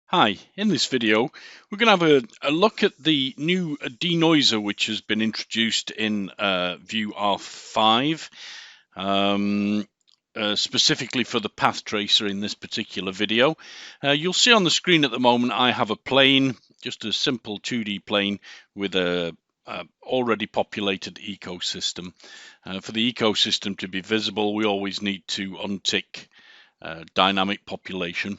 Hi, in this video we're going to have a look at the new Denoiser which has been introduced in VUE R5, specifically for the path tracer in this particular video. You'll see on the screen at the moment I have a plane, just a simple 2D plane with a already populated ecosystem. For the ecosystem to be visible, we always need to untick dynamic population.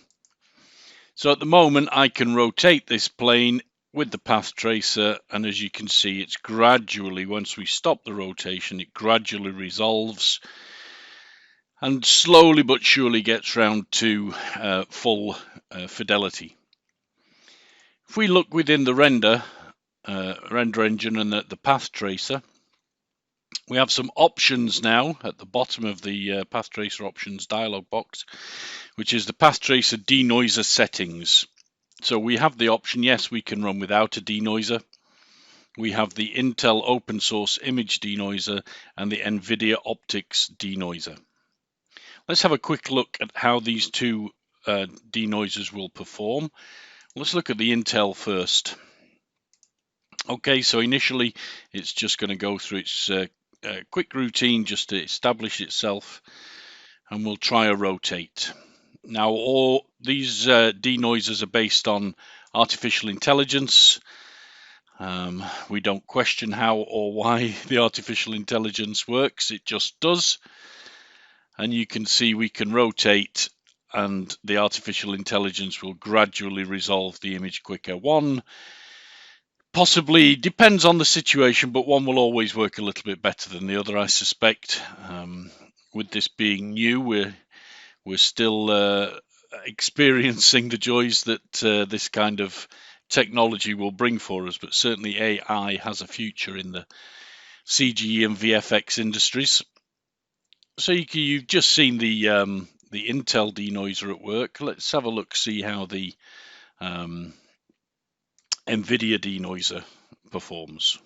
So at the moment I can rotate this plane with the path tracer, and as you can see, it's gradually, once we stop the rotation, it gradually resolves and slowly but surely gets round to full fidelity. If we look within the render engine and the path tracer, we have some options now at the bottom of the path tracer options dialog box, which is the path tracer denoiser settings. So we have the option, yes, we can run without a denoiser. We have the Intel open source image denoiser and the Nvidia OptiX denoiser. Let's have a quick look at how these two denoisers will perform. Let's look at the Intel first. Okay, so initially it's just going to go through its quick routine just to establish itself, and we'll try a rotate. Now all these denoisers are based on artificial intelligence. We don't question how or why the artificial intelligence works, it just does. And you can see we can rotate and the artificial intelligence will gradually resolve the image quicker. One possibly depends on the situation, but one will always work a little bit better than the other, I suspect. With this being new, we're still experiencing the joys that this kind of technology will bring for us, but certainly AI has a future in the CGE and VFX industries. So you've just seen the Intel denoiser at work. Let's have a look, see how the Nvidia denoiser performs.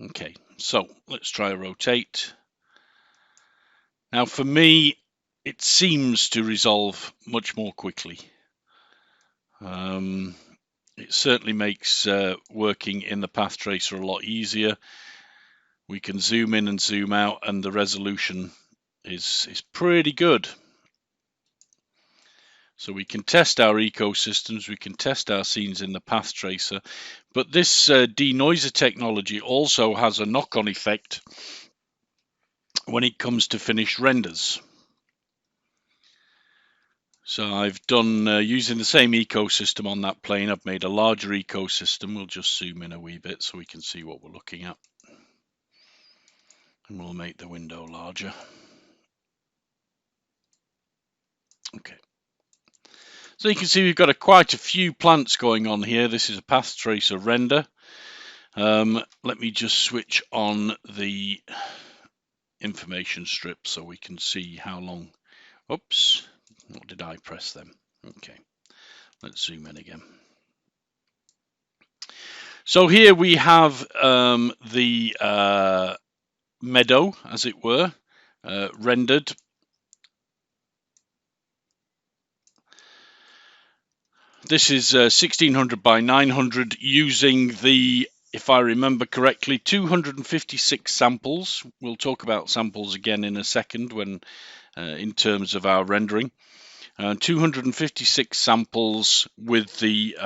Okay, so let's try a rotate. Now for me, it seems to resolve much more quickly. It certainly makes working in the path tracer a lot easier. We can zoom in and zoom out, and the resolution is pretty good. So we can test our ecosystems, we can test our scenes in the path tracer, but this denoiser technology also has a knock-on effect when it comes to finished renders. So I've done, using the same ecosystem on that plane, I've made a larger ecosystem. We'll just zoom in a wee bit so we can see what we're looking at. And we'll make the window larger. Okay. So you can see we've got quite a few plants going on here. This is a path tracer render. Let me just switch on the information strip so we can see how long. Oops, what did I press then? Okay, let's zoom in again. So here we have the meadow, as it were, rendered. This is 1600 by 900 using the, if I remember correctly, 256 samples. We'll talk about samples again in a second when in terms of our rendering. 256 samples with the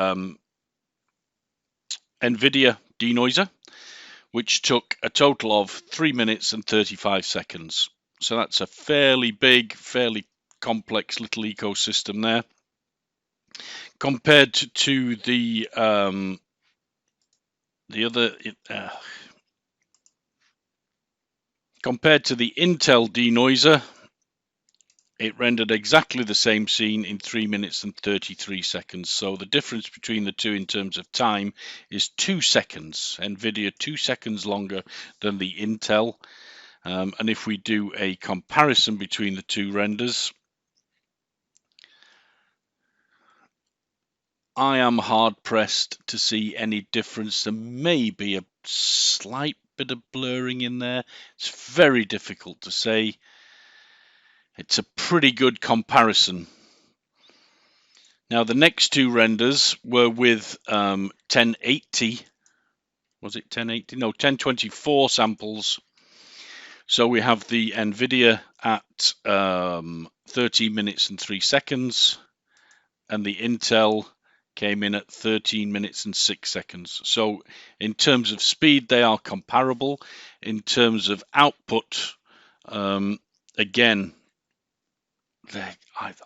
Nvidia denoiser, which took a total of 3 minutes and 35 seconds. So that's a fairly big, fairly complex little ecosystem there. Compared to the compared to the Intel denoiser, it rendered exactly the same scene in 3 minutes and 33 seconds. So the difference between the two in terms of time is 2 seconds. Nvidia 2 seconds longer than the Intel. And if we do a comparison between the two renders, I am hard pressed to see any difference. There may be a slight bit of blurring in there. It's very difficult to say. It's a pretty good comparison. Now the next two renders were with 1080. Was it 1080? No, 1024 samples. So we have the Nvidia at 13 minutes and 3 seconds, and the Intel came in at 13 minutes and 6 seconds. So in terms of speed, they are comparable. In terms of output, again,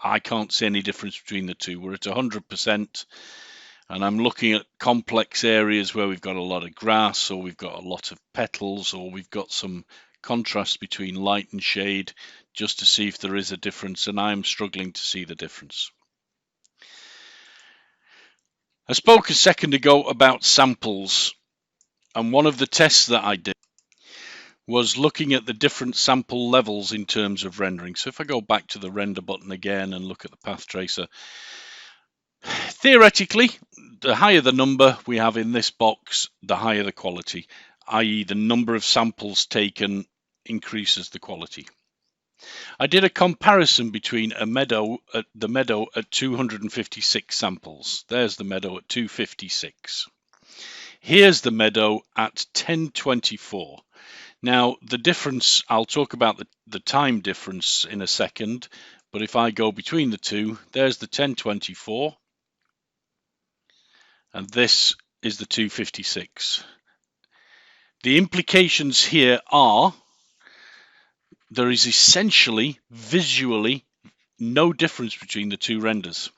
I can't see any difference between the two. We're at 100%, and I'm looking at complex areas where we've got a lot of grass, or we've got a lot of petals, or we've got some contrast between light and shade, just to see if there is a difference, and I'm struggling to see the difference. I spoke a second ago about samples, and one of the tests that I did was looking at the different sample levels in terms of rendering. So if I go back to the render button again and look at the path tracer, theoretically, the higher the number we have in this box, the higher the quality, i.e. the number of samples taken increases the quality. I did a comparison between the meadow at 256 samples. There's the meadow at 256. Here's the meadow at 1024. Now, the difference, I'll talk about the time difference in a second, but if I go between the two, there's the 1024, and this is the 256. The implications here are there is essentially, visually, no difference between the two renders.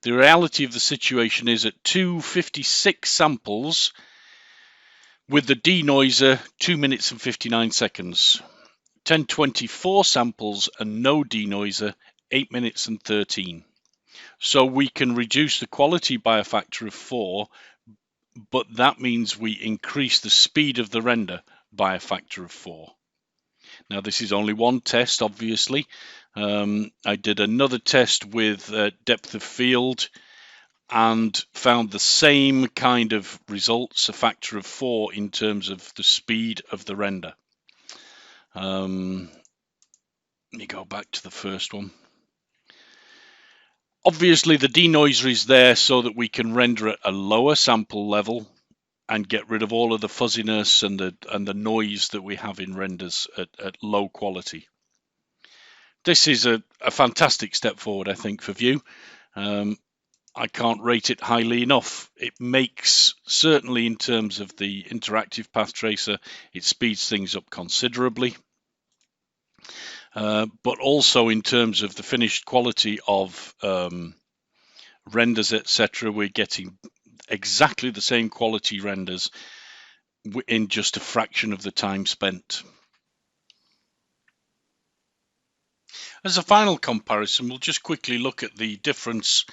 The reality of the situation is at 256 samples, with the Denoiser 2 minutes and 59 seconds. 1024 samples and no Denoiser 8 minutes and 13. So we can reduce the quality by a factor of 4, but that means we increase the speed of the render by a factor of 4. Now this is only one test, obviously. I did another test with depth of field and found the same kind of results, a factor of 4 in terms of the speed of the render. Let me go back to the first one. Obviously the denoiser is there so that we can render at a lower sample level and get rid of all of the fuzziness and the noise that we have in renders at low quality. This is a fantastic step forward, I think, for VUE. I can't rate it highly enough. It makes, certainly in terms of the interactive path tracer, it speeds things up considerably. But also in terms of the finished quality of renders, etc., we're getting exactly the same quality renders in just a fraction of the time spent. As a final comparison, we'll just quickly look at the difference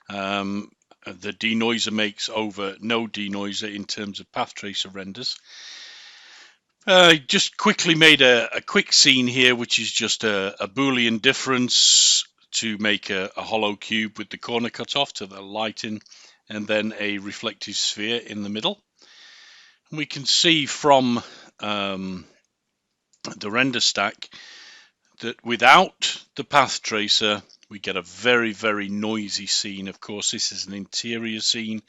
the Denoiser makes over no Denoiser in terms of path tracer renders. Just quickly made a quick scene here, which is just a Boolean difference to make a hollow cube with the corner cut off to the light in, and then a reflective sphere in the middle. And we can see from the render stack that without the path tracer, we get a very, very noisy scene. Of course, this is an interior scene,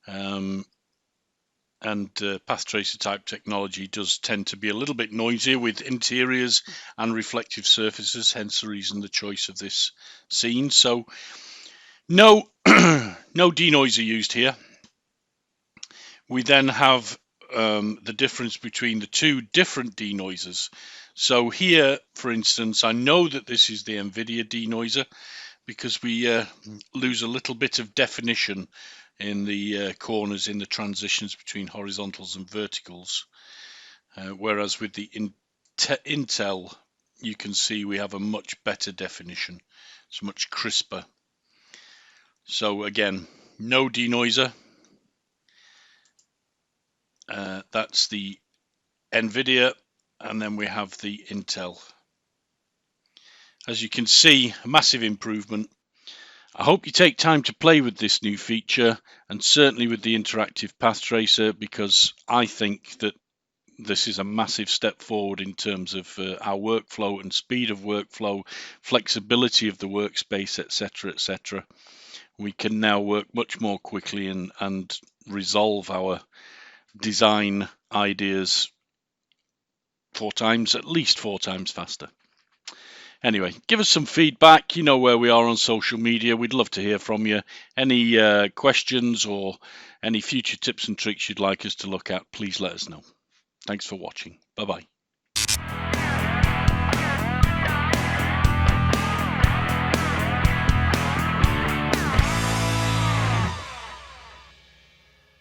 and path tracer type technology does tend to be a little bit noisier with interiors and reflective surfaces, hence the reason the choice of this scene. So no denoiser used here. We then have the difference between the two different denoisers. So here, for instance, I know that this is the Nvidia denoiser because we lose a little bit of definition in the corners, in the transitions between horizontals and verticals. Whereas with the Intel, you can see we have a much better definition. It's much crisper. So again, no denoiser. That's the Nvidia, and then we have the Intel. As you can see, a massive improvement. I hope you take time to play with this new feature, and certainly with the interactive path tracer, because I think that this is a massive step forward in terms of our workflow and speed of workflow, flexibility of the workspace, etc., etc. We can now work much more quickly and resolve our design ideas at least four times faster. Anyway, give us some feedback. You know where we are on social media. We'd love to hear from you. Any questions or any future tips and tricks you'd like us to look at, please let us know. Thanks for watching. Bye-bye.